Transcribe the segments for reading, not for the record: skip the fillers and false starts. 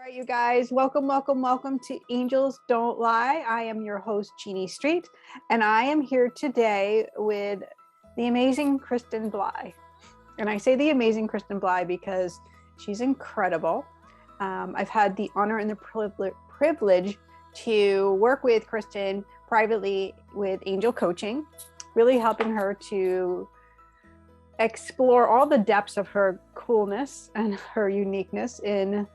right, you guys, welcome to Angels Don't Lie. I am your host, Jeanne Street, and I am here today with the amazing Kristen Bly. And I say the amazing Kristen Bly because she's incredible. I've had the honor and the privilege to work with Kristen privately with angel coaching, really helping her to explore all the depths of her coolness and her uniqueness in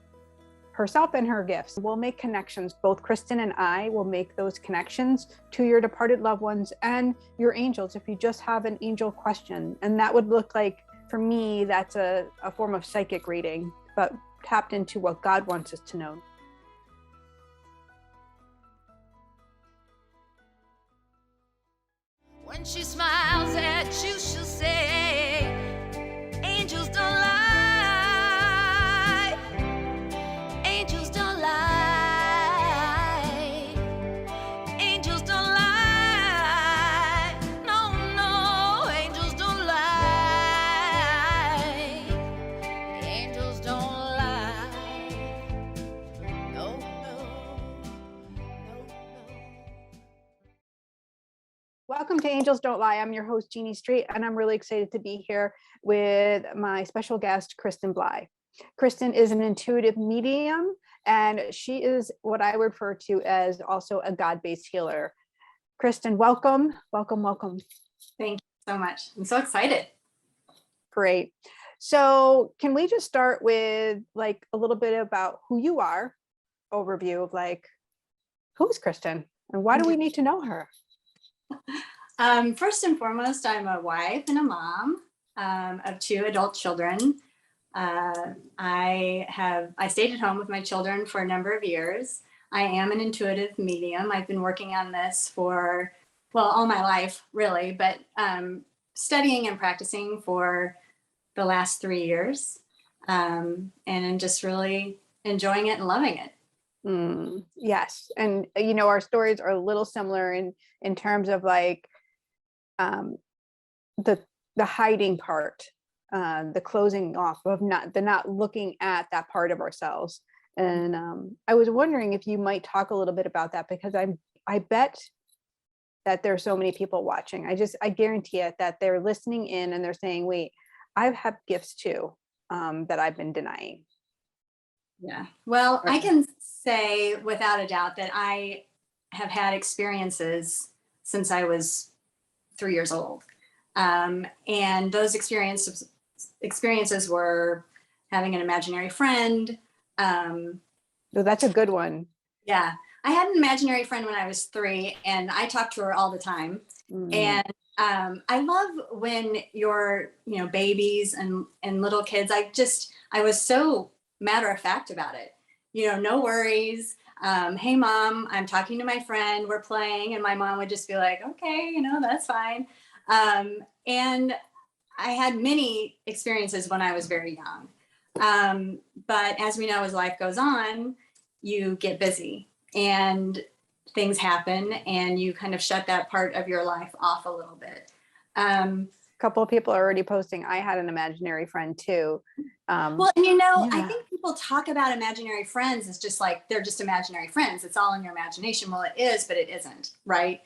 herself and her gifts. We'll make connections. Both Kristen and I will make those connections to your departed loved ones and your angels if you just have an angel question. And that would look like, for me, that's a form of psychic reading, but tapped into what God wants us to know. When she smiles at you, she'll say, angels don't lie. Angels don't lie. Angels don't lie. No, no, angels don't lie. Angels don't lie. No, no, no, no. Welcome to Angels Don't Lie. I'm your host, Jeanne Street, and I'm really excited to be here with my special guest, Kristen Bly. Kristen is an intuitive medium, and she is what I refer to as also a God-based healer. Kristen, welcome. Thank you so much. I'm so excited. Great. So can we just start with like a little bit about who you are, overview of like, who's Kristen and why do we need to know her? First and foremost, I'm a wife and a mom of 2 adult children. I stayed at home with my children for a number of years. I am an intuitive medium. I've been working on this for, well, all my life, really, but studying and practicing for the last 3 years. And I'm just really enjoying it and loving it. Yes. And, you know, our stories are a little similar in terms of like the hiding part, the closing off of not looking at that part of ourselves. And I was wondering if you might talk a little bit about that, because I bet that there's so many people watching. I guarantee it that they're listening in and they're saying, wait, I have gifts too, that I've been denying. Yeah. Well, I can say without a doubt that I have had experiences since I was 3 years old. And those experiences were having an imaginary friend. So that's a good one. Yeah. I had an imaginary friend when I was 3 and I talked to her all the time. And I love when you're, babies and little kids, I was so matter of fact about it, no worries. Hey mom, I'm talking to my friend, we're playing. And my mom would just be like, okay, that's fine. And I had many experiences when I was very young. But as we know, as life goes on, you get busy and things happen and you kind of shut that part of your life off a little bit. A couple of people are already posting, I had an imaginary friend too. Well, and yeah. I think people talk about imaginary friends as just like, they're just imaginary friends. It's all in your imagination. Well, it is, but it isn't, right?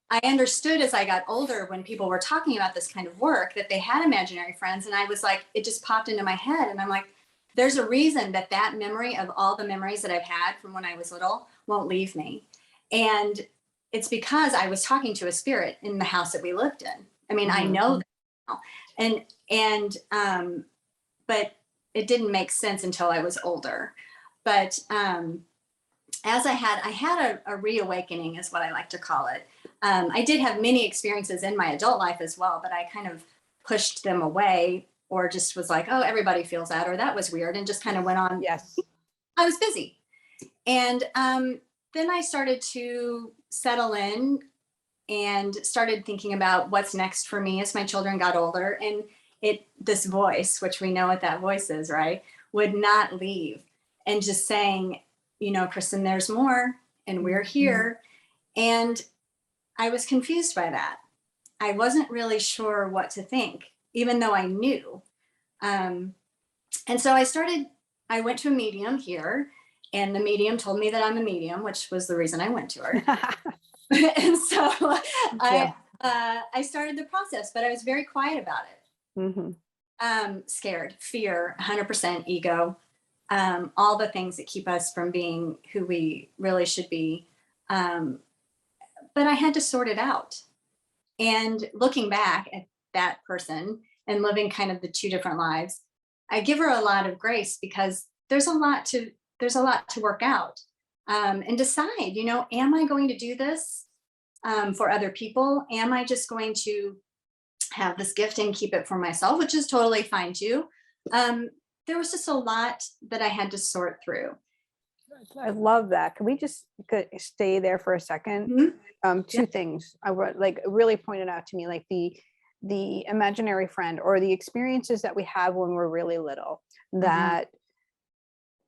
I understood as I got older when people were talking about this kind of work that they had imaginary friends. And I was like, it just popped into my head. And I'm like, there's a reason that memory of all the memories that I've had from when I was little won't leave me. And it's because I was talking to a spirit in the house that we lived in. I mean, I know that now. But it didn't make sense until I was older. But as I had a reawakening is what I like to call it. I did have many experiences in my adult life as well, but I kind of pushed them away or just was like, oh, everybody feels that, or that was weird, and just kind of went on. Yes. I was busy. And then I started to settle in and started thinking about what's next for me as my children got older. And this voice, which we know what that voice is, right, would not leave. And just saying, Kristen, there's more and we're here. And I was confused by that. I wasn't really sure what to think, even though I knew. And so I went to a medium here And the medium told me that I'm a medium, which was the reason I went to her. And so I started the process, but I was very quiet about it. Mm-hmm. Scared, fear, 100% ego, all the things that keep us from being who we really should be. But I had to sort it out. And looking back at that person and living kind of the two different lives, I give her a lot of grace, because there's a lot to work out, and decide, am I going to do this for other people? Am I just going to have this gift and keep it for myself, which is totally fine too. There was just a lot that I had to sort through. I love that. Can we just stay there for a second? Mm-hmm. Two things I like really pointed out to me, like the imaginary friend, or the experiences that we have when we're really little, that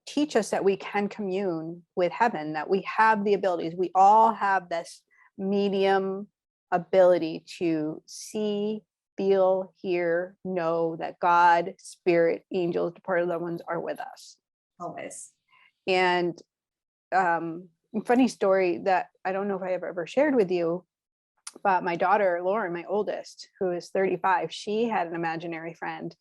teach us that we can commune with heaven, that we have the abilities. We all have this medium ability to see, feel, hear, know that God, spirit, angels, departed loved ones are with us. Always. And funny story that I don't know if I have ever shared with you, but my daughter, Lauren, my oldest, who is 35, she had an imaginary friend.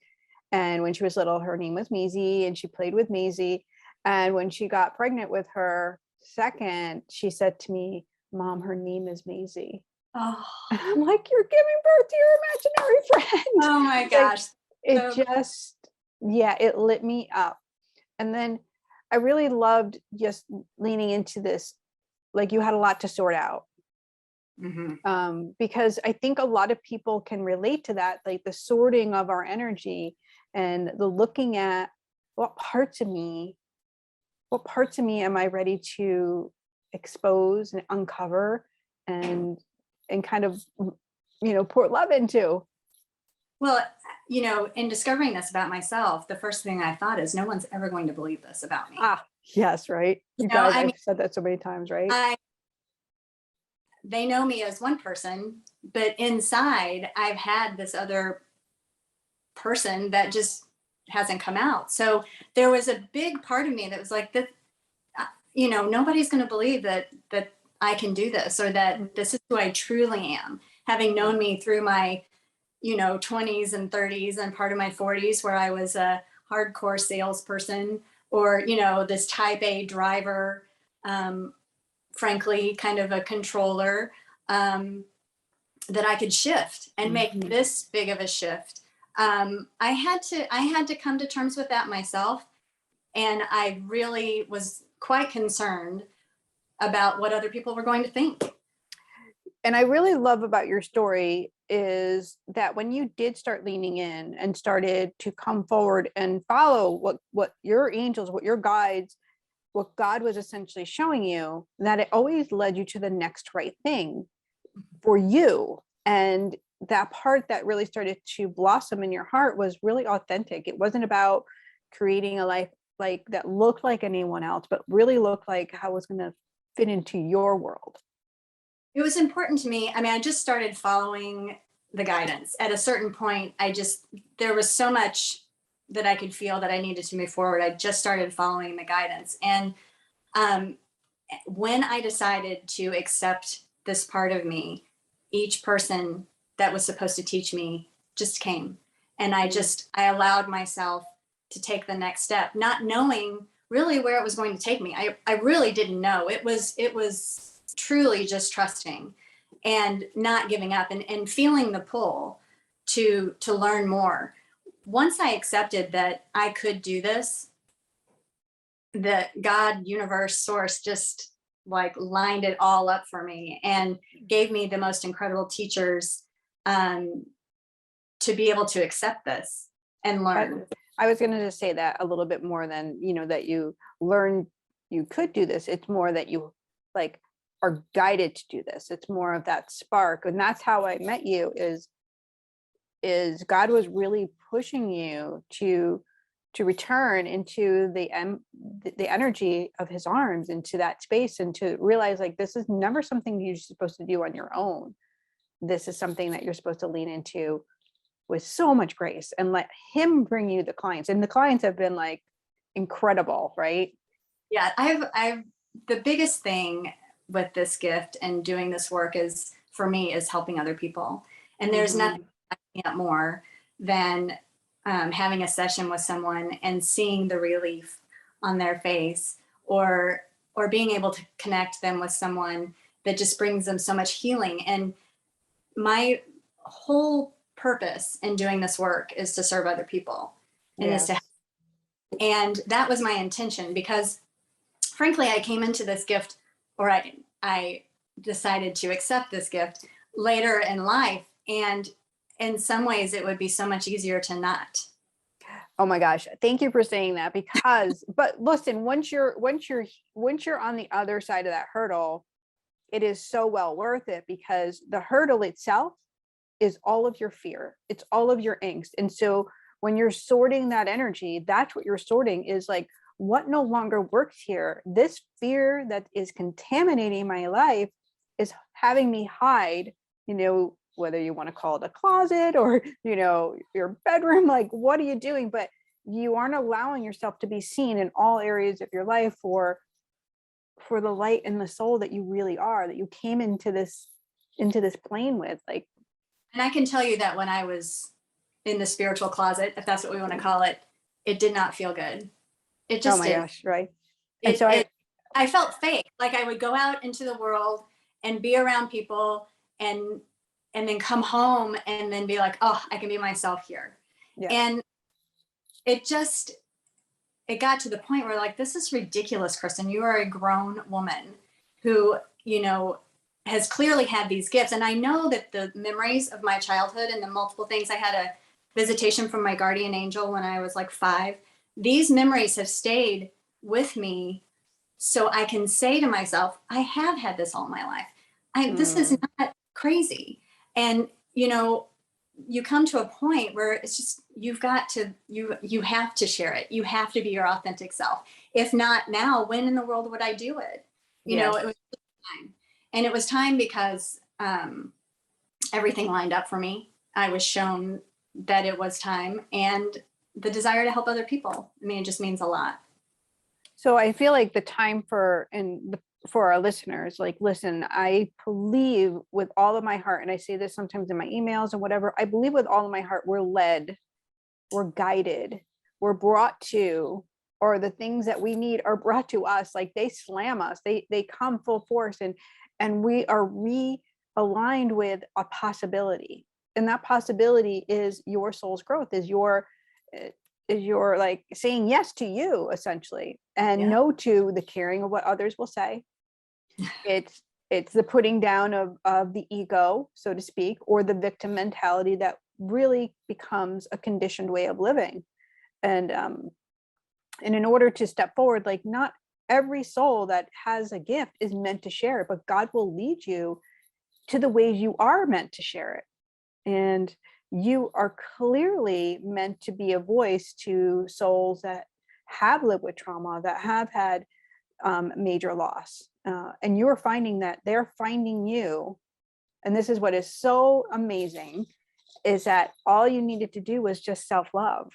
And when she was little, her name was Maisie, and she played with Maisie. And when she got pregnant with her second, she said to me, "Mom, her name is Maisie." Oh. And I'm like, "You're giving birth to your imaginary friend." Oh my gosh. It just, it lit me up. And then I really loved just leaning into this, like you had a lot to sort out. Because I think a lot of people can relate to that, like the sorting of our energy and the looking at what parts of me am I ready to expose and uncover and kind of, pour love into. Well, in discovering this about myself, the first thing I thought is, no one's ever going to believe this about me. Yes, right. I've said that so many times, right? They know me as one person, but inside I've had this other person that just hasn't come out. So there was a big part of me that was like, that, nobody's going to believe that I can do this, or that this is who I truly am. Having known me through my, 20s and 30s and part of my 40s, where I was a hardcore salesperson, or, this type A driver, frankly, kind of a controller, that I could shift and make this big of a shift. I had to come to terms with that myself. And I really was quite concerned about what other people were going to think. And I really love about your story is that when you did start leaning in and started to come forward and follow what your angels, what your guides, what God was essentially showing you, that it always led you to the next right thing for you. And that part that really started to blossom in your heart was really authentic. It wasn't about creating a life like that looked like anyone else, but really looked like how it was going to fit into your world. It was important to me. I mean, I just started following the guidance. At a certain point, there was so much that I could feel that I needed to move forward. I just started following the guidance. And when I decided to accept this part of me, each person that was supposed to teach me just came. And I allowed myself to take the next step, not knowing really where it was going to take me. I really didn't know. It was truly just trusting and not giving up, and feeling the pull to learn more. Once I accepted that I could do this, the God, universe, source just like lined it all up for me and gave me the most incredible teachers to be able to accept this and learn. I was going to just say that a little bit more than, that you learned you could do this. It's more that you like are guided to do this. It's more of that spark. And that's how I met you is God was really pushing you to return into the energy of his arms, into that space, and to realize like, this is never something you're supposed to do on your own. This is something that you're supposed to lean into with so much grace and let him bring you the clients. And the clients have been like incredible, right? Yeah, I've the biggest thing with this gift and doing this work is for me is helping other people. And there's nothing I can't more than having a session with someone and seeing the relief on their face, or being able to connect them with someone that just brings them so much healing. And my whole purpose in doing this work is to serve other people, and is to, Yes. and that was my intention, because frankly, I came into this gift, or I decided to accept this gift later in life. And in some ways, it would be so much easier to not. Oh my gosh. Thank you for saying that, because, but listen, once you're on the other side of that hurdle, it is so well worth it, because the hurdle itself is all of your fear. It's all of your angst. And so when you're sorting that energy, that's what you're sorting, is like, what no longer works here. This fear that is contaminating my life is having me hide, whether you want to call it a closet or, your bedroom, like, what are you doing? But you aren't allowing yourself to be seen in all areas of your life for the light and the soul that you really are, that you came into this plane with. Like, And I can tell you that when I was in the spiritual closet, if that's what we want to call it, it did not feel good. It oh just my did. gosh, right? And so I felt fake. Like I would go out into the world and be around people, and then come home and then be like, oh, I can be myself here. yeah. And it got to the point where, like, this is ridiculous, Kristen. You are a grown woman who, has clearly had these gifts. And I know that the memories of my childhood and the multiple things, I had a visitation from my guardian angel when I was like 5. These memories have stayed with me, so I can say to myself, I have had this all my life. This is not crazy. And, you come to a point where it's just, you have to share it. You have to be your authentic self. If not now, when in the world would I do it? Yes. It was time. And it was time because everything lined up for me. I was shown that it was time, and the desire to help other people. I mean, it just means a lot. So I feel like the time for our listeners, like, listen, I believe with all of my heart, and I say this sometimes in my emails and whatever, I believe with all of my heart, we're led, we're guided, we're brought to, or the things that we need are brought to us. Like, they slam us, they come full force, and we are realigned with a possibility. And that possibility is your soul's growth, is your like saying yes to you, essentially, and no to the caring of what others will say. It's the putting down of the ego, so to speak, or the victim mentality that really becomes a conditioned way of living. And in order to step forward, like, not every soul that has a gift is meant to share it, but God will lead you to the ways you are meant to share it. And you are clearly meant to be a voice to souls that have lived with trauma, that have had major loss. And you're finding that they're finding you. And this is what is so amazing, is that all you needed to do was just self-love.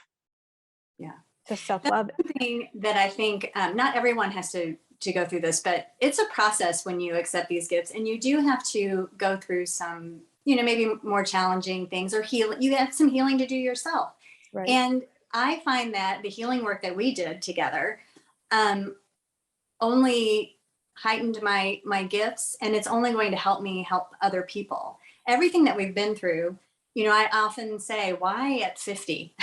Yeah. Just self-love. That's something that I think not everyone has to go through this, but it's a process when you accept these gifts, and you do have to go through some, maybe more challenging things, or heal. You have some healing to do yourself. Right. And I find that the healing work that we did together only heightened my gifts, and it's only going to help me help other people. Everything that we've been through, I often say, why at 50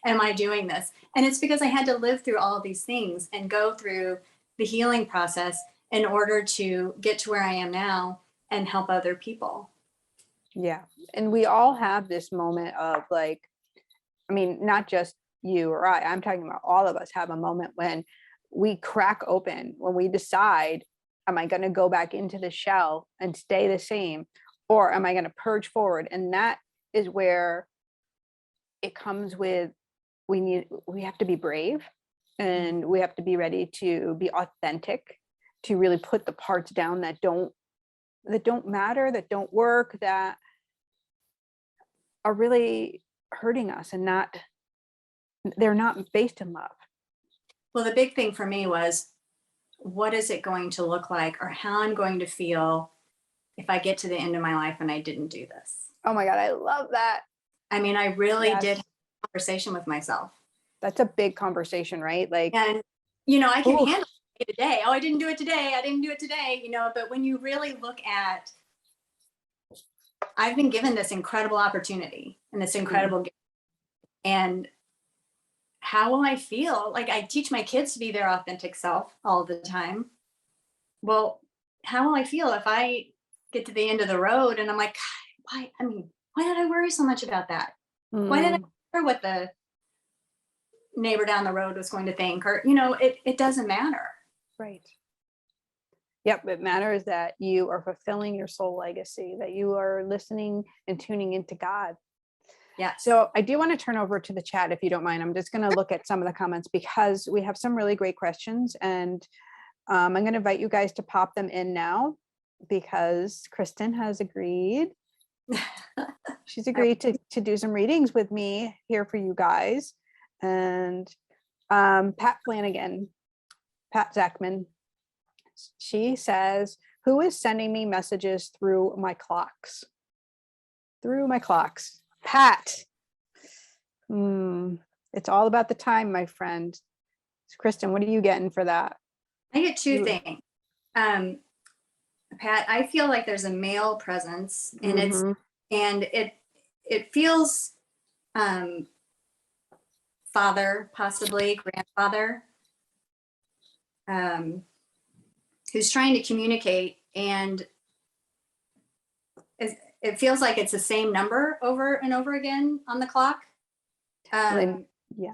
am I doing this? And it's because I had to live through all of these things and go through the healing process in order to get to where I am now and help other people. Yeah. And we all have this moment of, like, I mean, not just you or I'm talking about all of us have a moment when we crack open, when we decide, am I going to go back into the shell and stay the same, or am I going to purge forward? And that is where it comes with, we have to be brave, and we have to be ready to be authentic, to really put the parts down that don't matter, that don't work, that are really hurting us, and they're not based in love. Well, the big thing for me was what is it going to look like, or how I'm going to feel if I get to the end of my life and I didn't do this. Oh my God, I love that. I mean, I really Yes. did have a conversation with myself. That's a big conversation, right? Like, And, you know, I can oof. handle it today. Oh, I didn't do it today. I didn't do it today, you know, but when you really look at, I've been given this incredible opportunity and this incredible gift. And how will I feel? Like, I teach my kids to be their authentic self all the time. Well, how will I feel if I get to the end of the road and I'm like, why? I mean, why did I worry so much about that? Why did I care what the neighbor down the road was going to think? Or, you know, it doesn't matter. Right. Yep. It matters that you are fulfilling your soul legacy, that you are listening and tuning into God. Yeah. So I do want to turn over to the chat, if you don't mind. I'm just going to look at some of the comments because we have some really great questions, and I'm going to invite you guys to pop them in now because Kristen has agreed. She's agreed to do some readings with me here for you guys. And Pat Flanagan, Pat Zachman, she says, who is sending me messages through my clocks? Through my clocks. Pat. It's all about the time, my friend. Kristen, what are you getting for that? I get two things. Pat, I feel like there's a male presence, and it feels father, possibly grandfather, who's trying to communicate, and it feels like it's the same number over and over again on the clock. Yeah.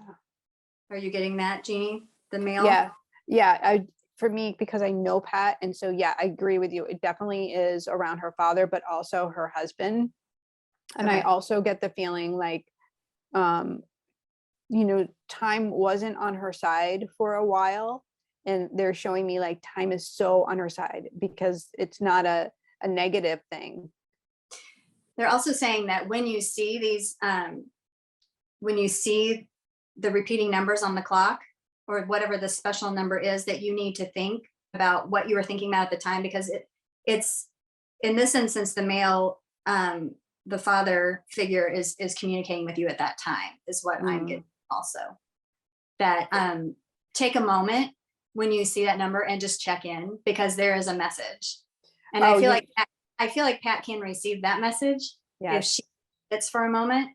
Are you getting that, Jeannie? The male? Yeah. For me, because I know Pat, and so yeah, I agree with you. It definitely is around her father, but also her husband. And I also get the feeling like, you know, time wasn't on her side for a while, and they're showing me like time is so on her side because it's not a negative thing. They're also saying that when you see these, when you see the repeating numbers on the clock, or whatever the special number is, that you need to think about what you were thinking about at the time, because it's in this instance, the male, the father figure is communicating with you at that time, is what I'm getting also. That take a moment when you see that number and just check in, because there is a message. And I feel like Pat can receive that message if she sits for a moment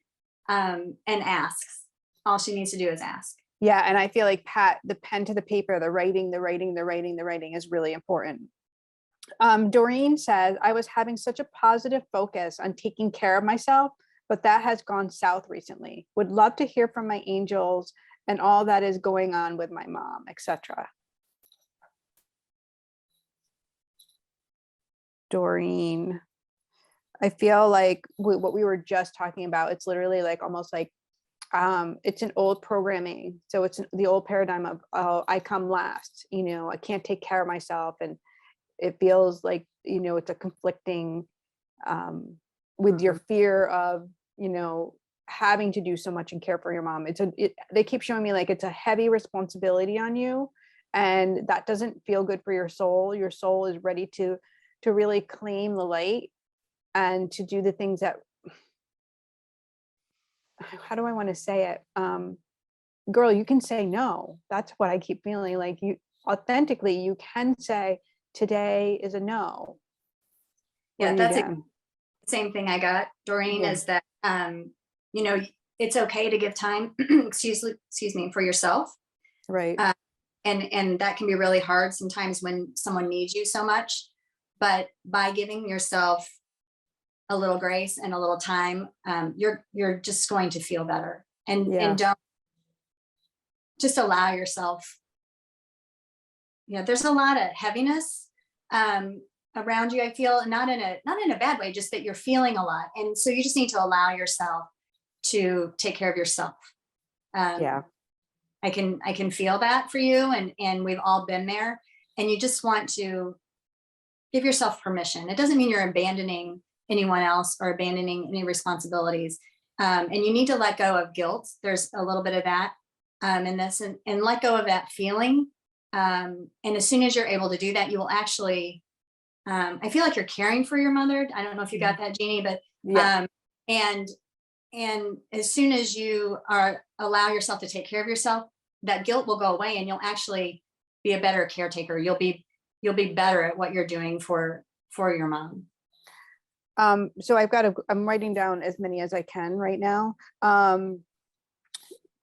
and asks. All she needs to do is ask. Yeah. And I feel like Pat, the pen to the paper, the writing is really important. Doreen says, I was having such a positive focus on taking care of myself, but that has gone south recently. Would love to hear from my angels and all that is going on with my mom, etc. Doreen, I feel like what we were just talking about, it's literally like almost like it's an old programming. So it's the old paradigm of, oh, I come last, you know, I can't take care of myself. And it feels like, you know, it's a conflicting with your fear of, you know, having to do so much and care for your mom. They keep showing me like it's a heavy responsibility on you, and that doesn't feel good for your soul. Your soul is ready to really claim the light and to do the things that, how do I want to say it? Girl, you can say no. That's what I keep feeling like. You authentically, you can say today is a no. Yeah, that's the same thing I got, Doreen, is that, you know, it's okay to give time, excuse me, for yourself. Right. And that can be really hard sometimes when someone needs you so much, but by giving yourself a little grace and a little time, you're just going to feel better, and don't just allow yourself. You know, there's a lot of heaviness around you, I feel, not in a bad way, just that you're feeling a lot, and so you just need to allow yourself to take care of yourself. I can feel that for you, and we've all been there, and you just want to give yourself permission. It doesn't mean you're abandoning anyone else or abandoning any responsibilities. And you need to let go of guilt. There's a little bit of that in this, and let go of that feeling And as soon as you're able to do that, you will actually, I feel like you're caring for your mother. I don't know if you got that, Jeannie, but Yeah. and as soon as you allow yourself to take care of yourself, that guilt will go away, and you'll actually be a better caretaker. You'll be better at what you're doing for your mom. So I'm writing down as many as I can right now.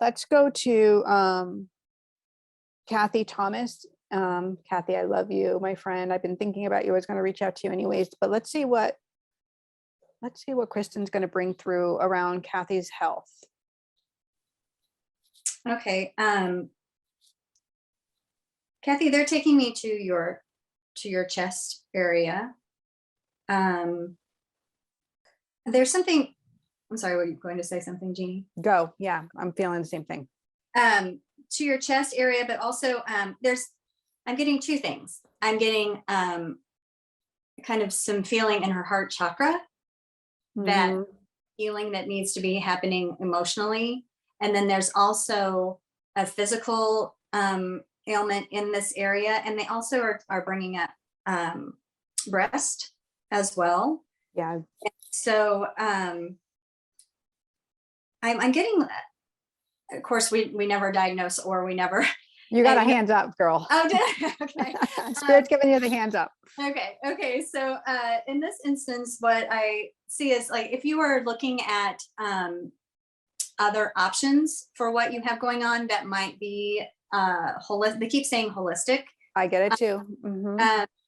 Let's go to Kathy Thomas. Kathy, I love you, my friend. I've been thinking about you. I was going to reach out to you anyways, but let's see what Kristen's going to bring through around Kathy's health. Okay. Kathy, they're taking me to your chest area. There's something, I'm sorry, were you going to say something, Jeannie? Go. Yeah, I'm feeling the same thing. To your chest area, but also I'm getting two things. I'm getting kind of some feeling in her heart chakra, that healing that needs to be happening emotionally. And then there's also a physical ailment in this area. And they also are bringing up breast as well. Yeah. So I'm getting, of course, we never diagnose, or we never. You got a hands up, girl. Oh, did I? Okay. Spirit's giving you the hands up. Okay. So in this instance, what I see is, like, if you are looking at other options for what you have going on, that might be holistic. They keep saying holistic. I get it too.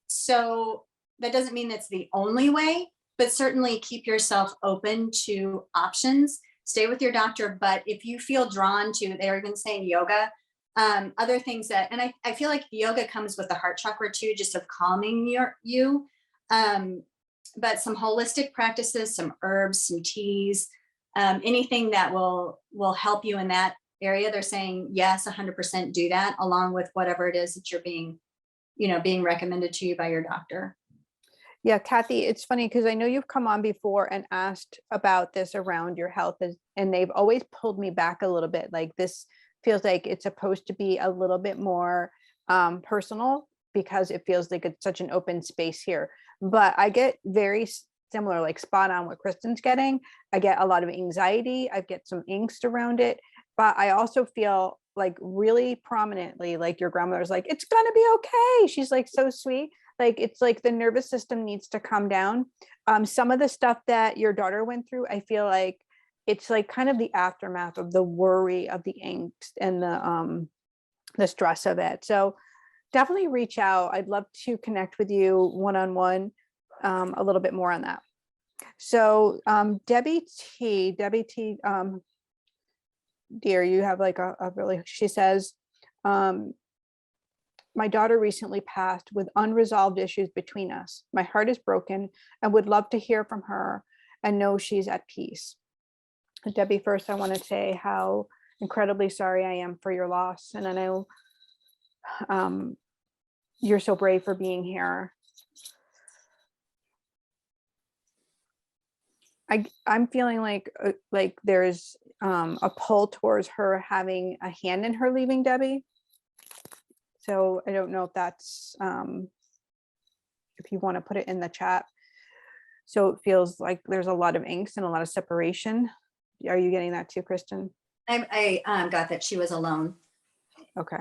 So that doesn't mean that's the only way, but certainly keep yourself open to options. Stay with your doctor. But if you feel drawn to, they're even saying yoga, other things that, and I feel like yoga comes with the heart chakra too, just of calming you. But some holistic practices, some herbs, some teas, anything that will help you in that area. They're saying, yes, 100% do that, along with whatever it is that you're being recommended to you by your doctor. Yeah, Kathy, it's funny because I know you've come on before and asked about this around your health, and they've always pulled me back a little bit. Like, this feels like it's supposed to be a little bit more personal, because it feels like it's such an open space here. But I get very similar, like spot on what Kristen's getting. I get a lot of anxiety. I get some angst around it. But I also feel like really prominently, like your grandmother's like, it's going to be okay. She's like so sweet. Like, it's like the nervous system needs to calm down. Some of the stuff that your daughter went through, I feel like it's like kind of the aftermath of the worry, of the angst, and the stress of it. So definitely reach out. I'd love to connect with you one-on-one, a little bit more on that. So Debbie T, dear, you have like a really, she says, my daughter recently passed with unresolved issues between us. My heart is broken and would love to hear from her and know she's at peace. Debbie, first, I want to say how incredibly sorry I am for your loss. And I know you're so brave for being here. I'm feeling like there's a pull towards her having a hand in her leaving, Debbie. So I don't know if that's, if you want to put it in the chat. So it feels like there's a lot of angst and a lot of separation. Are you getting that too, Kristen? I got that she was alone. Okay.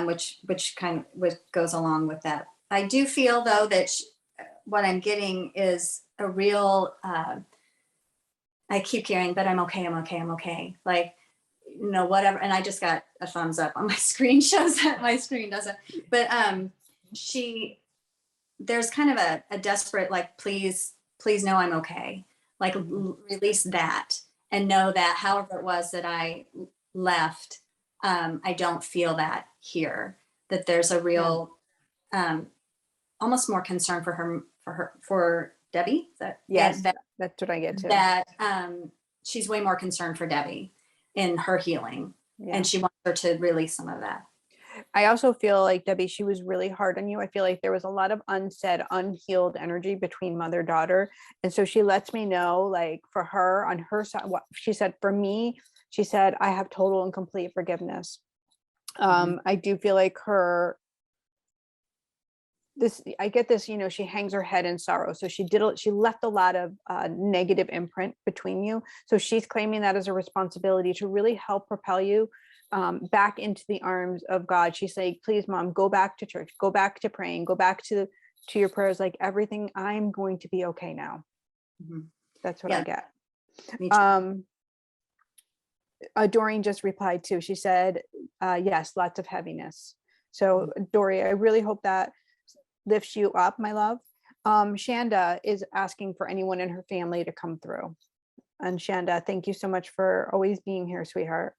Which kind of goes along with that. I do feel though that what I'm getting is a real, I keep hearing, but I'm okay. Like, whatever. And I just got a thumbs up on my screen, shows that my screen doesn't, but there's kind of a desperate, like, please know I'm okay. Like, release that and know that however it was that I left, I don't feel that here, that there's a real, almost more concern for Debbie. Yes, that's what I get too. That she's way more concerned for Debbie in her healing, and she wants her to release some of that. I also feel like, Debbie, she was really hard on you. I feel like there was a lot of unsaid, unhealed energy between mother daughter. And so she lets me know, like, for her, on her side, what she said, for me, she said, I have total and complete forgiveness. I do feel like I get this, she hangs her head in sorrow. So she left a lot of negative imprint between you. So she's claiming that as a responsibility to really help propel you back into the arms of God. She's saying, please, Mom, go back to church, go back to praying, go back to your prayers, like everything, I'm going to be okay now. That's what I get. Me too. Doreen just replied too. She said, yes, lots of heaviness. So Dory, I really hope that lifts you up, my love. Shanda is asking for anyone in her family to come through. And Shanda, thank you so much for always being here, sweetheart.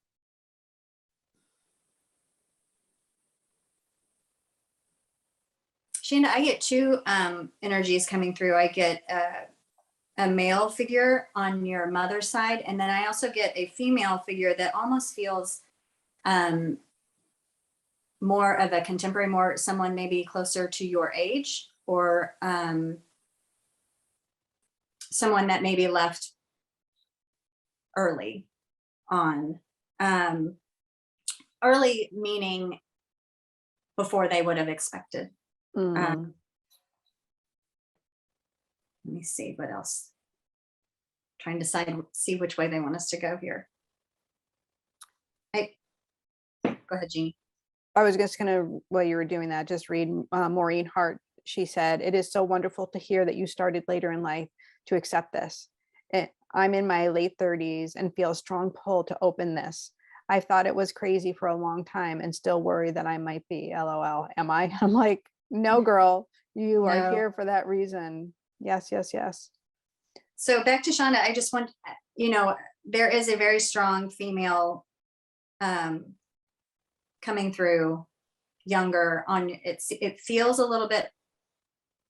Shanda, I get two energies coming through. I get a male figure on your mother's side, and then I also get a female figure that almost feels more of a contemporary, more someone maybe closer to your age, or someone that maybe left early on. Early meaning before they would have expected. Let me see what else. Trying to see which way they want us to go here. Go ahead, Jeannie. I was just gonna, while you were doing that, just read Maureen Hart. She said, "It is so wonderful to hear that you started later in life to accept this. I'm in my late 30s and feel a strong pull to open this. I thought it was crazy for a long time and still worry that I might be. LOL. Am I?" I'm like, no, girl, you are here for that reason. Yes, yes, yes. So back to Shanda, I just want, there is a very strong female coming through, younger on it feels a little bit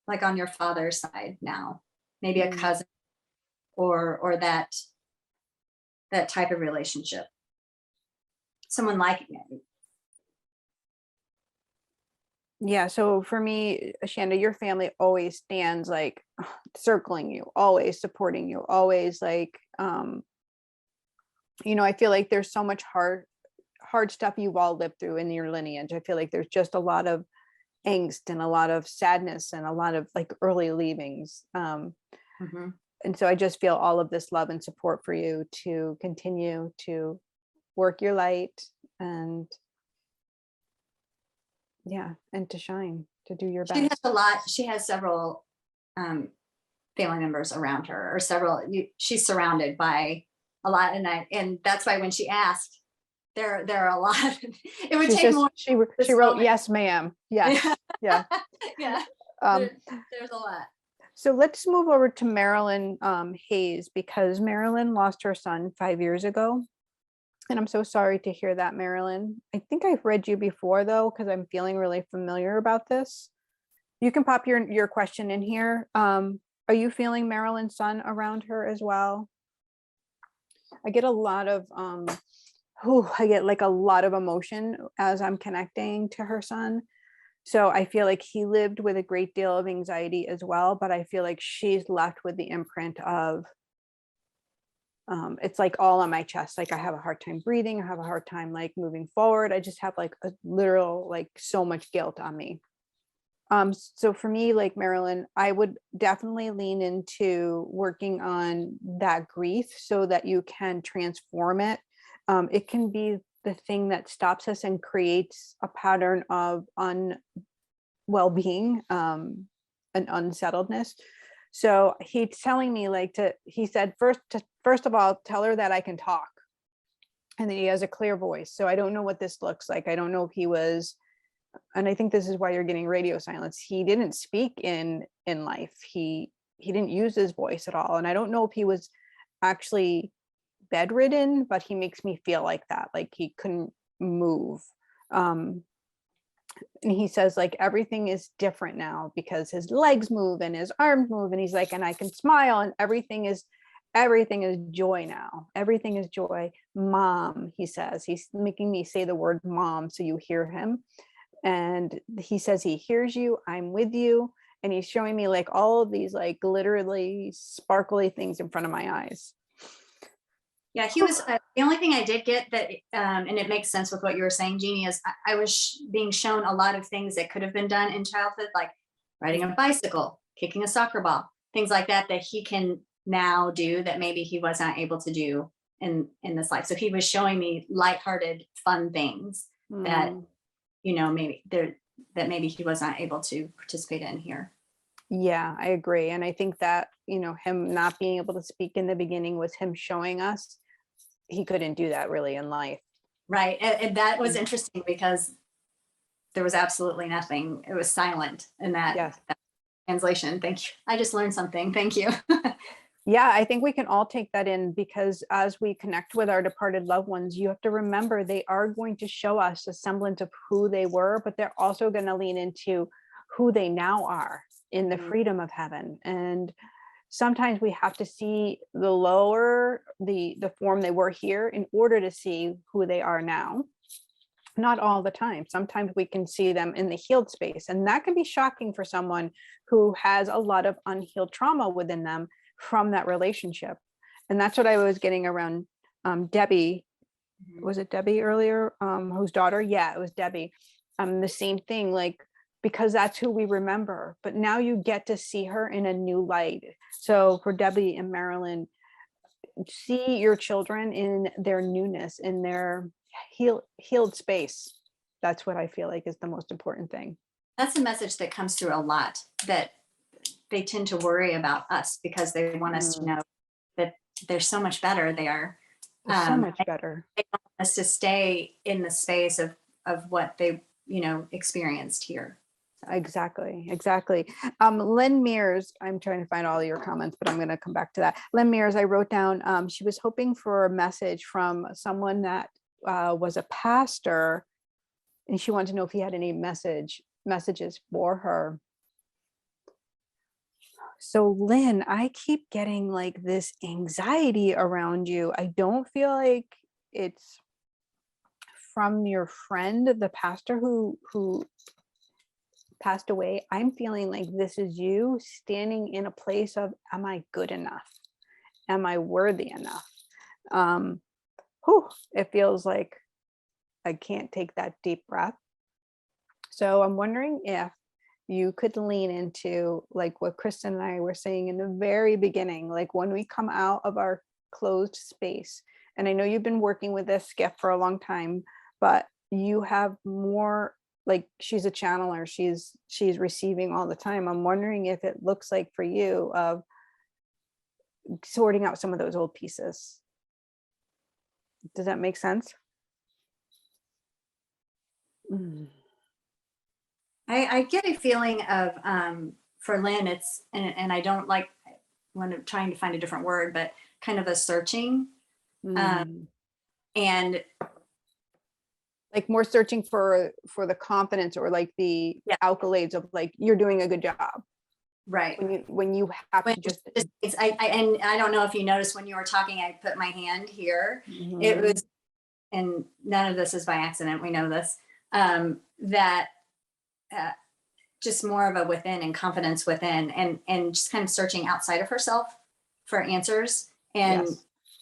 like on your father's side now, maybe a cousin or that type of relationship. Someone like it. Yeah, so for me, Shanda, your family always stands like circling you, always supporting you, always like, I feel like there's so much hard stuff you've all lived through in your lineage. I feel like there's just a lot of angst and a lot of sadness and a lot of like early leavings. And so I just feel all of this love and support for you to continue to work your light and and to shine, to do your best. She has a lot. She has several family members around her, or she's surrounded by a lot. And that's why when she asked, there are a lot. It would take more. She wrote, "Yes, ma'am." Yes. Yeah. Yeah. There's a lot. So let's move over to Marilyn Hayes, because Marilyn lost her son 5 years ago. And I'm so sorry to hear that, Marilyn. I think I've read you before though, because I'm feeling really familiar about this. You can pop your question in here. Are you feeling Marilyn's son around her as well? I get a lot of emotion as I'm connecting to her son. So I feel like he lived with a great deal of anxiety as well, but I feel like she's left with the imprint of, it's like all on my chest. Like I have a hard time breathing. I have a hard time like moving forward. I just have like a literal, like so much guilt on me. So for me, like Marilyn, I would definitely lean into working on that grief so that you can transform it. It can be the thing that stops us and creates a pattern of well-being, and unsettledness. So he's telling me he said, first of all, tell her that I can talk. And then he has a clear voice. So I don't know what this looks like. I don't know if he was, and I think this is why you're getting radio silence. He didn't speak in life. He didn't use his voice at all. And I don't know if he was actually bedridden, but he makes me feel like that, like he couldn't move. And he says like everything is different now because his legs move and his arms move, and he's like, and I can smile, and everything is joy now. Everything is joy. Mom, he says, he's making me say the word mom so you hear him. And he says he hears you, I'm with you. And he's showing me like all of these like literally sparkly things in front of my eyes. Yeah, he was the only thing I did get that, and it makes sense with what you were saying, Jeannie, is I was being shown a lot of things that could have been done in childhood, like riding a bicycle, kicking a soccer ball, things like that, that he can now do that maybe he was not able to do in this life. So he was showing me lighthearted, fun things that, Mm. maybe there that maybe he was not able to participate in here. Yeah, I agree. And I think that, him not being able to speak in the beginning was him showing us he couldn't do that really in life. Right. And that was Mm. interesting because there was absolutely nothing. It was silent in Yes. that translation. Thank you. I just learned something. Thank you. Yeah, I think we can all take that in because as we connect with our departed loved ones, you have to remember they are going to show us a semblance of who they were, but they're also going to lean into who they now are in the freedom of heaven. And sometimes we have to see the form they were here in order to see who they are now. Not all the time. Sometimes we can see them in the healed space, and that can be shocking for someone who has a lot of unhealed trauma within them from that relationship. And that's what I was getting around Debbie. Was it Debbie earlier? Whose daughter? Yeah, it was Debbie. The same thing, like, because that's who we remember. But now you get to see her in a new light. So for Debbie and Marilyn, see your children in their newness, in their healed space. That's what I feel like is the most important thing. That's a message that comes through a lot, that they tend to worry about us because they want us to know that they're so much better. They are So much better. they want us to stay in the space of what they, experienced here. Exactly. Lynn Mears, I'm trying to find all your comments, but I'm going to come back to that. Lynn Mears, I wrote down, she was hoping for a message from someone that was a pastor, and she wanted to know if he had any messages for her. So Lynn, I keep getting like this anxiety around you. I don't feel like it's from your friend, the pastor who passed away. I'm feeling like this is you standing in a place of, am I good enough? Am I worthy enough? It feels like I can't take that deep breath. So I'm wondering if you could lean into like what Kristen and I were saying in the very beginning, like when we come out of our closed space. And I know you've been working with this gift for a long time, but you have more, like, she's a channeler, she's receiving all the time. I'm wondering if it looks like for you of sorting out some of those old pieces. Does that make sense? I get a feeling of, for Lynn, it's, and I don't like when I'm trying to find a different word, but kind of a searching, and like more searching for the confidence or like the accolades of like, you're doing a good job. Right. When you have to just and I don't know if you noticed when you were talking, I put my hand here. It was, and none of this is by accident, we know this, that just more of a within and confidence within, and just kind of searching outside of herself for answers. And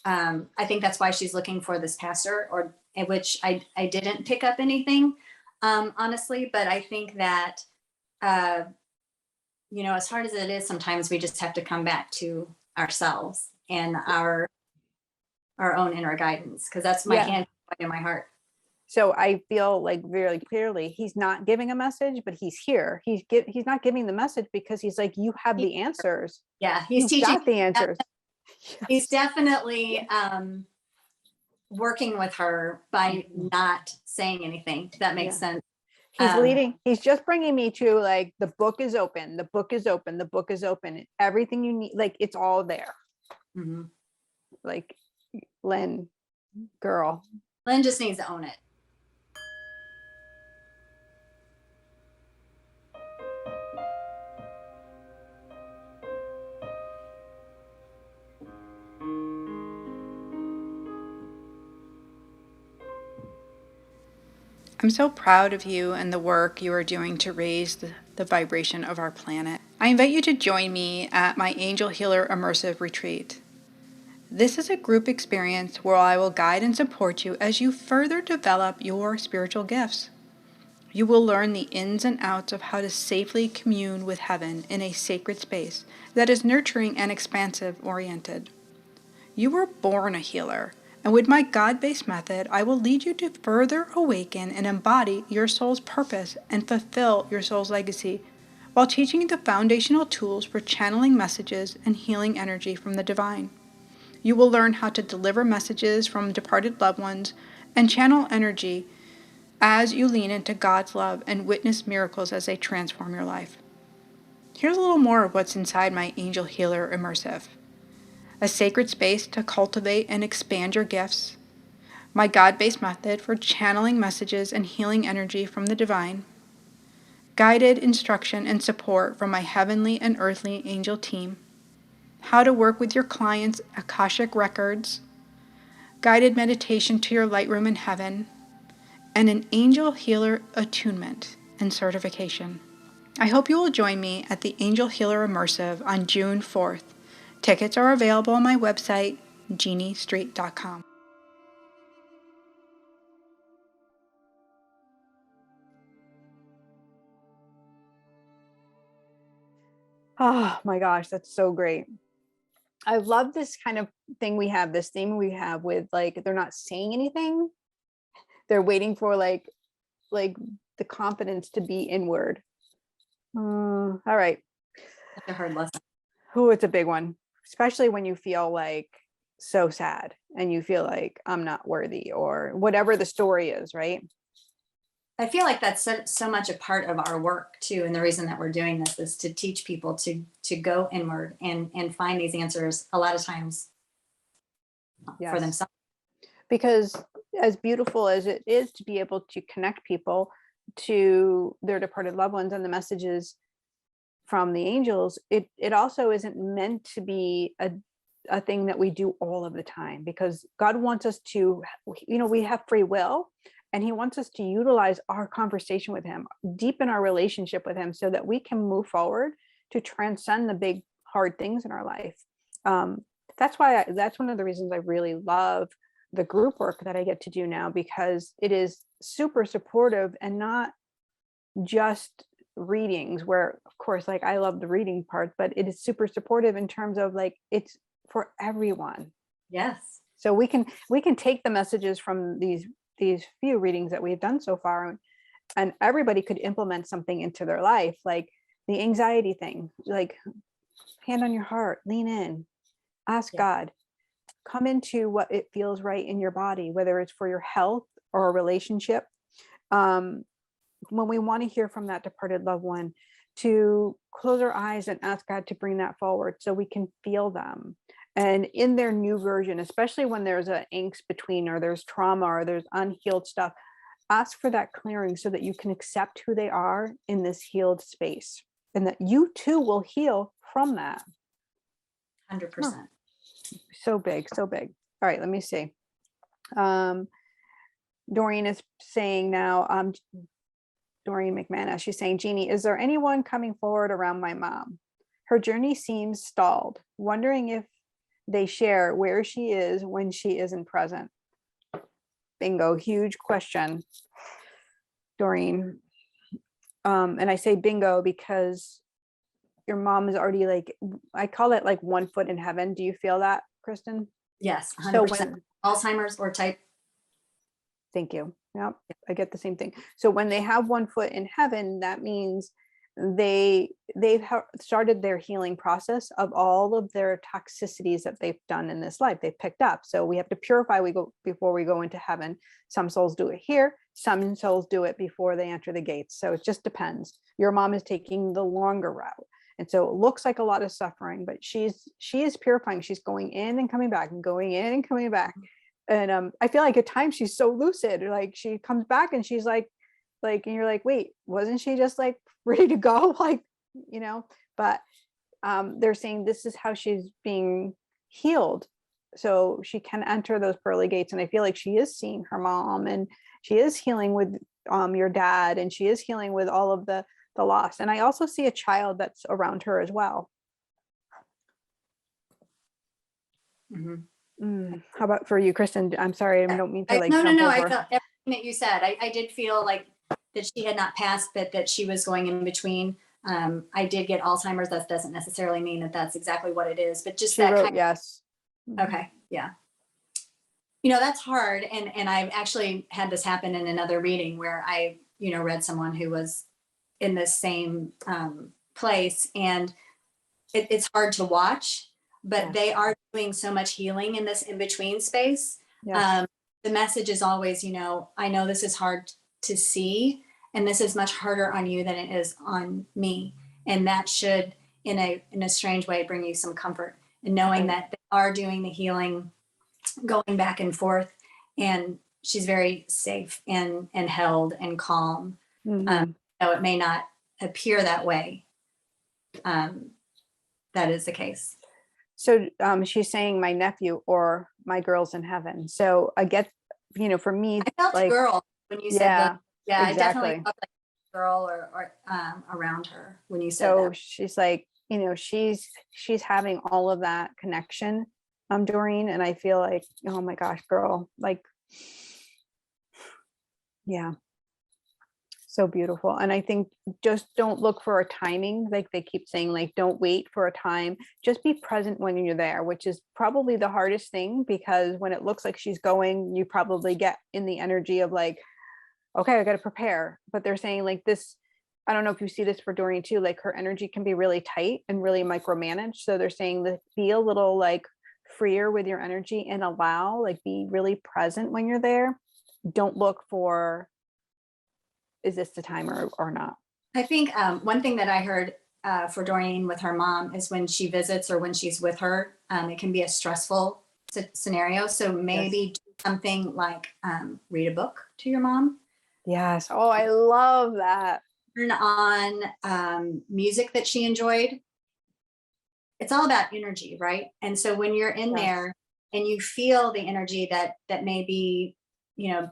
I think that's why she's looking for this pastor, or in which I didn't pick up anything, honestly, but I think that, as hard as it is, sometimes we just have to come back to ourselves and our own inner guidance, because that's my hand in my heart. So I feel like very clearly he's not giving a message, but he's here. He's not giving the message because he's like, you have the answers. Yeah, he's teaching. Got the answers. He's definitely working with her by not saying anything. That makes sense. He's leading. He's just bringing me to like, the book is open. The book is open. The book is open. Everything you need, like, it's all there. Like, Lynn, girl. Lynn just needs to own it. I'm so proud of you and the work you are doing to raise the vibration of our planet. I invite you to join me at my Angel Healer Immersive Retreat. This is a group experience where I will guide and support you as you further develop your spiritual gifts. You will learn the ins and outs of how to safely commune with heaven in a sacred space that is nurturing and expansive oriented. You were born a healer, and with my God-based method, I will lead you to further awaken and embody your soul's purpose and fulfill your soul's legacy, while teaching you the foundational tools for channeling messages and healing energy from the divine. You will learn how to deliver messages from departed loved ones and channel energy as you lean into God's love and witness miracles as they transform your life. Here's a little more of what's inside my Angel Healer Immersive. A sacred space to cultivate and expand your gifts. My God-based method for channeling messages and healing energy from the divine. Guided instruction and support from my heavenly and earthly angel team. How to work with your clients' Akashic records. Guided meditation to your light room in heaven. And an Angel Healer attunement and certification. I hope you will join me at the Angel Healer Immersive on June 4th. Tickets are available on my website, jeannestreet.com. Oh my gosh, that's so great. I love this kind of thing we have, this theme we have with like, they're not saying anything. They're waiting for like the confidence to be inward. All right. That's a hard lesson. Oh, it's a big one, especially when you feel like so sad and you feel like I'm not worthy or whatever the story is, right? I feel like that's so much a part of our work too. And the reason that we're doing this is to teach people to go inward and find these answers a lot of times Yes. for themselves. Because as beautiful as it is to be able to connect people to their departed loved ones and the messages from the angels, it also isn't meant to be a thing that we do all of the time, because God wants us to, we have free will, and he wants us to utilize our conversation with him, deepen our relationship with him, so that we can move forward to transcend the big hard things in our life. That's one of the reasons I really love the group work that I get to do now, because it is super supportive and not just readings where, of course, like I love the reading part, but it is super supportive in terms of like, it's for everyone. Yes. So we can take the messages from these few readings that we've done so far, and everybody could implement something into their life, like the anxiety thing, like hand on your heart, lean in, ask God, come into what it feels right in your body, whether it's for your health or a relationship. When we want to hear from that departed loved one, to close our eyes and ask God to bring that forward so we can feel them. And in their new version, especially when there's an angst between, or there's trauma, or there's unhealed stuff, ask for that clearing so that you can accept who they are in this healed space, and that you too will heal from that. 100%. Huh. So big, so big. All right, let me see. Doreen is saying now, Doreen McManus, she's saying, Jeannie, is there anyone coming forward around my mom? Her journey seems stalled. Wondering if they share where she is when she isn't present. Bingo, huge question, Doreen. And I say bingo because your mom is already like, I call it like 1 foot in heaven. Do you feel that, Kristen? Yes, 100%. So when, Alzheimer's or type. thank you. Yep, I get the same thing. So when they have 1 foot in heaven, that means they've started their healing process of all of their toxicities that they've done in this life. They've picked up. So we have to purify before we go into heaven. Some souls do it here. Some souls do it before they enter the gates. So it just depends. Your mom is taking the longer route. And so it looks like a lot of suffering, but she is purifying. She's going in and coming back and going in and coming back. And I feel like at times she's so lucid, like she comes back and she's like, and you're like, wait, wasn't she just like ready to go? Like, but they're saying this is how she's being healed. So she can enter those pearly gates. And I feel like she is seeing her mom, and she is healing with your dad, and she is healing with all of the loss. And I also see a child that's around her as well. Mm-hmm. How about for you, Kristen? I'm sorry, I don't mean to like jump no. I over. felt everything that you said. I did feel like that she had not passed, but that she was going in between. I did get Alzheimer's. That doesn't necessarily mean that that's exactly what it is, but just She that wrote kind yes. of, okay. Yeah. That's hard. And I've actually had this happen in another reading where I, read someone who was in this same place, and it's hard to watch, but they are doing so much healing in this in-between space. Yes. The message is always, I know this is hard to see, and this is much harder on you than it is on me. And that should, in a strange way, bring you some comfort in knowing that they are doing the healing, going back and forth, and she's very safe and held and calm. Though it may not appear that way. That is the case. So she's saying my nephew or my girl's in heaven. So I get, for me, I felt like, girl when you said that. Yeah, exactly. I definitely felt like girl or around her when you said so that. she's like, she's having all of that connection, Doreen, and I feel like, oh my gosh, girl, like, yeah, so beautiful. And I think just don't look for a timing, like they keep saying, like, don't wait for a time, just be present when you're there, which is probably the hardest thing, because when it looks like she's going, you probably get in the energy of like, okay, I got to prepare. But they're saying like this, I don't know if you see this for Doreen too, like her energy can be really tight and really micromanaged. So they're saying that be a little like freer with your energy and allow, like, be really present when you're there. Don't look for, is this the time or not? I think one thing that I heard for Doreen with her mom is when she visits or when she's with her, it can be a stressful scenario. So maybe do something like read a book to your mom. Yes. Oh, I love that. Turn on music that she enjoyed. It's all about energy, right? And so when you're in there and you feel the energy that may be,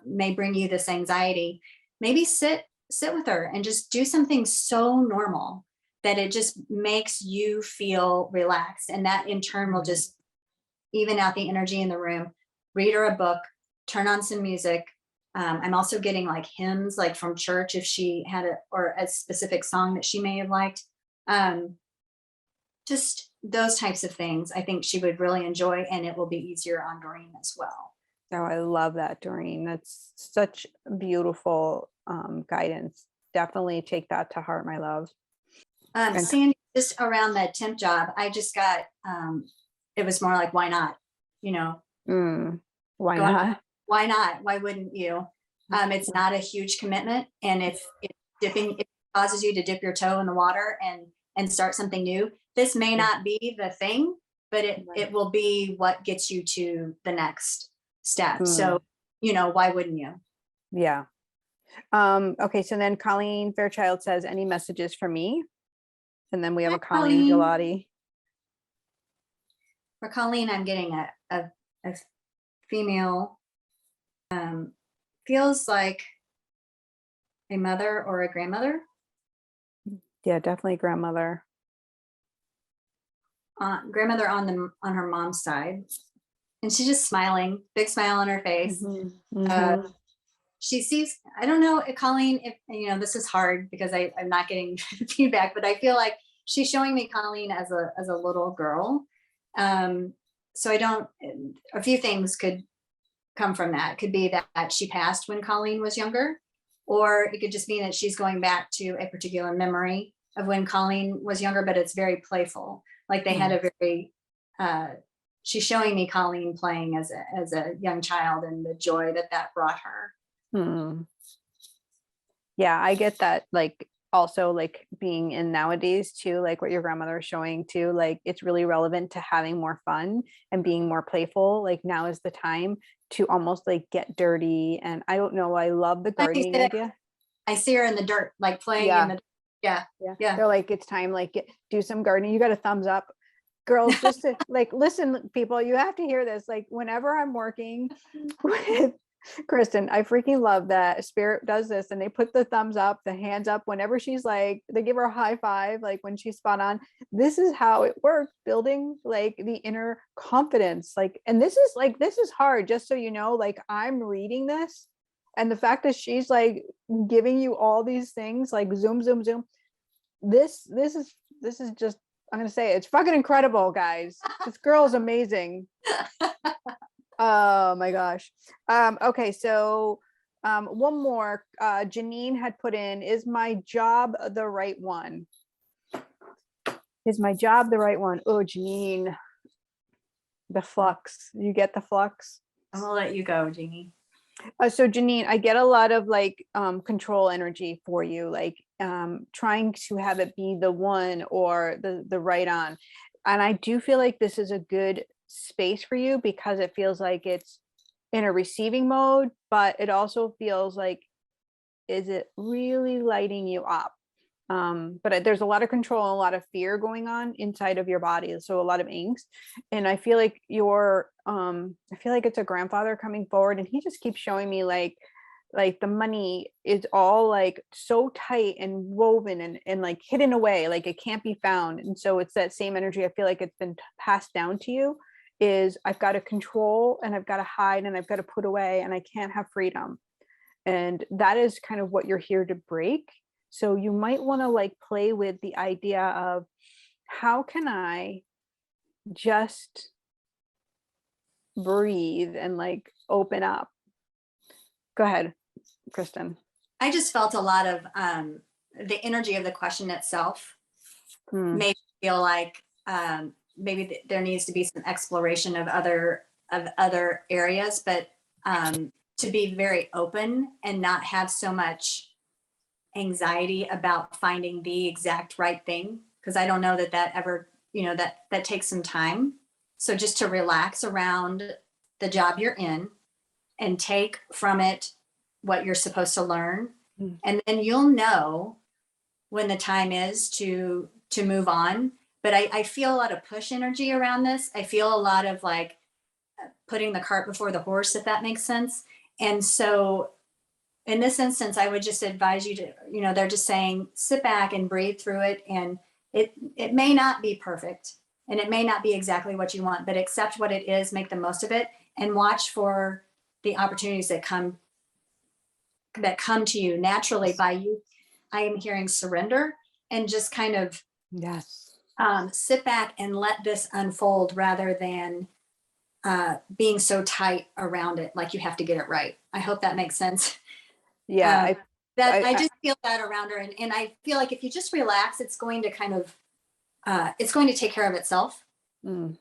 may bring you this anxiety, maybe sit with her and just do something so normal that it just makes you feel relaxed. And that in turn will just even out the energy in the room. Read her a book, turn on some music. I'm also getting like hymns, like from church, if she had a specific song that she may have liked. Just those types of things, I think she would really enjoy, and it will be easier on Doreen as well. Oh, I love that, Doreen. That's such beautiful guidance. Definitely take that to heart, my love. Sandy, just around that temp job, I just got, it was more like, why not? Why not? Why not? Why wouldn't you? It's not a huge commitment. And if it causes you to dip your toe in the water and start something new, this may not be the thing, but it will be what gets you to the next step. So, why wouldn't you? Yeah. Okay. So then Colleen Fairchild says, any messages for me? And then we have a Colleen Gelati. For Colleen, I'm getting a female, feels like a mother or a grandmother. Yeah, definitely grandmother. Grandmother on her mom's side, and she's just smiling, big smile on her face. She sees, I don't know, Colleen, if this is hard because I'm not getting feedback, but I feel like she's showing me Colleen as a little girl. So a few things could come from that. It could be that she passed when Colleen was younger, or it could just mean that she's going back to a particular memory of when Colleen was younger, but it's very playful. Like they had a very, she's showing me Colleen playing as a young child and the joy that brought her. Yeah, I get that. Like also like being in nowadays too, like what your grandmother is showing too, like it's really relevant to having more fun and being more playful. Like now is the time to almost like get dirty. And I don't know, I love the gardening idea. I see her in the dirt, like playing in the yeah. They're like, it's time, like do some gardening. You got a thumbs up, girls. Just to, like, listen, people, you have to hear this. Like whenever I'm working with Kristen, I freaking love that Spirit does this and they put the thumbs up, the hands up whenever she's like, they give her a high five, like when she's spot on. This is how it works, building like the inner confidence. Like, and this is hard, just so you know, like I'm reading this and the fact that she's like giving you all these things, like zoom, zoom, zoom. This is just, I'm going to say it's fucking incredible, guys. This girl is amazing. Oh my gosh. Okay, so one more. Janine had put in, is my job the right one? Is my job the right one? Oh, Janine, the flux. You get the flux? I'm gonna let you go, Jeannie. So Janine, I get a lot of like control energy for you, like trying to have it be the one or the right on. And I do feel like this is a good space for you because it feels like it's in a receiving mode, but it also feels like, is it really lighting you up? But there's a lot of control and a lot of fear going on inside of your body, so a lot of angst. And I feel like I feel like it's a grandfather coming forward, and he just keeps showing me like the money is all like so tight and woven and like hidden away, like it can't be found. And so it's that same energy. I feel like it's been passed down to you, is I've got to control and I've got to hide and I've got to put away and I can't have freedom. And that is kind of what you're here to break. So you might want to like play with the idea of, how can I just breathe and like open up? Go ahead, Kristen. I just felt a lot of the energy of the question itself made me feel like maybe there needs to be some exploration of other areas, but to be very open and not have so much anxiety about finding the exact right thing, because I don't know that ever, that takes some time. So just to relax around the job you're in and take from it what you're supposed to learn, and then you'll know when the time is to move on. But I feel a lot of push energy around this. I feel a lot of like putting the cart before the horse, if that makes sense. And so in this instance, I would just advise you to, they're just saying, sit back and breathe through it. And it may not be perfect and it may not be exactly what you want, but accept what it is, make the most of it, and watch for the opportunities that come to you naturally by you. I am hearing surrender and just kind of sit back and let this unfold, rather than being so tight around it, like you have to get it right. I hope that makes sense. Yeah. I just feel that around her. And I feel like if you just relax, it's going to kind of, it's going to take care of itself and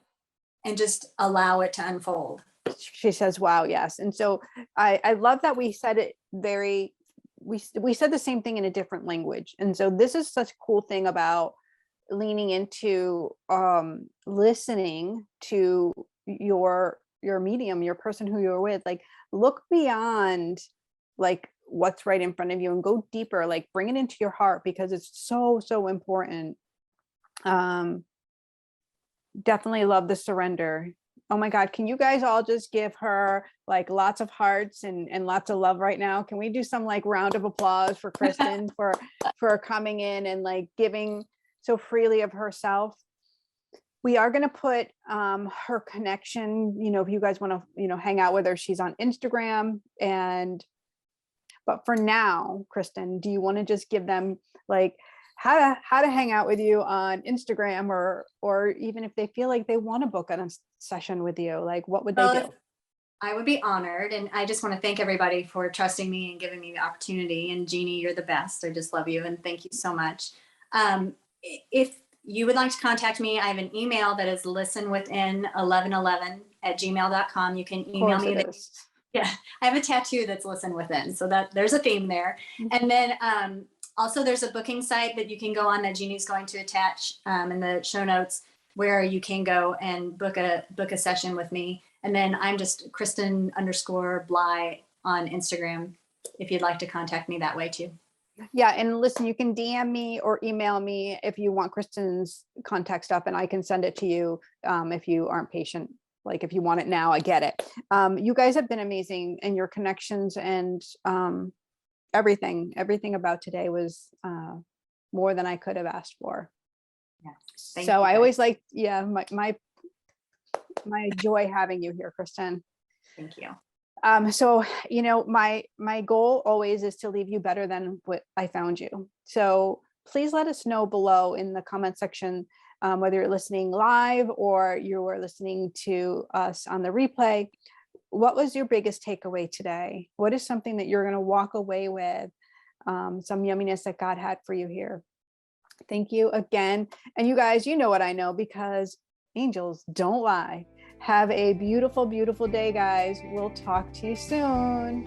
just allow it to unfold. She says, wow, yes. And so I love that we said it we said the same thing in a different language. And so this is such a cool thing about leaning into listening to your medium, your person who you're with. Like, look beyond like what's right in front of you and go deeper, like bring it into your heart, because it's so important. Definitely love the surrender. Oh my God, can you guys all just give her like lots of hearts and lots of love right now? Can we do some like round of applause for Kristen for coming in and like giving so freely of herself? We are going to put her connection, if you guys want to, hang out with her, she's on Instagram. But for now, Kristen, do you want to just give them like how to hang out with you on Instagram, or even if they feel like they want to book a session with you, like what would they do? I would be honored. And I just want to thank everybody for trusting me and giving me the opportunity. And Jeannie, you're the best. I just love you. And thank you so much. If you would like to contact me, I have an email that is listenwithin1111@gmail.com. You can email me. Yeah, I have a tattoo that's listen within. So that there's a theme there. And then also there's a booking site that you can go on that Jeannie's going to attach in the show notes, where you can go and book a session with me. And then I'm just Kristen_Bly on Instagram, if you'd like to contact me that way too. Yeah. And listen, you can DM me or email me if you want Kristen's contact stuff, and I can send it to you if you aren't patient like, if you want it now, I get it. You guys have been amazing, and your connections and everything about today was more than I could have asked for. Yes. So I always like, my joy having you here, Kristen. Thank you. So, you know, my goal always is to leave you better than what I found you. So please let us know below in the comment section, whether you're listening live or you are listening to us on the replay. What was your biggest takeaway today? What is something that you're going to walk away with? Some yumminess that God had for you here. Thank you again. And you guys, you know what I know, because angels don't lie. Have a beautiful, beautiful day, guys. We'll talk to you soon.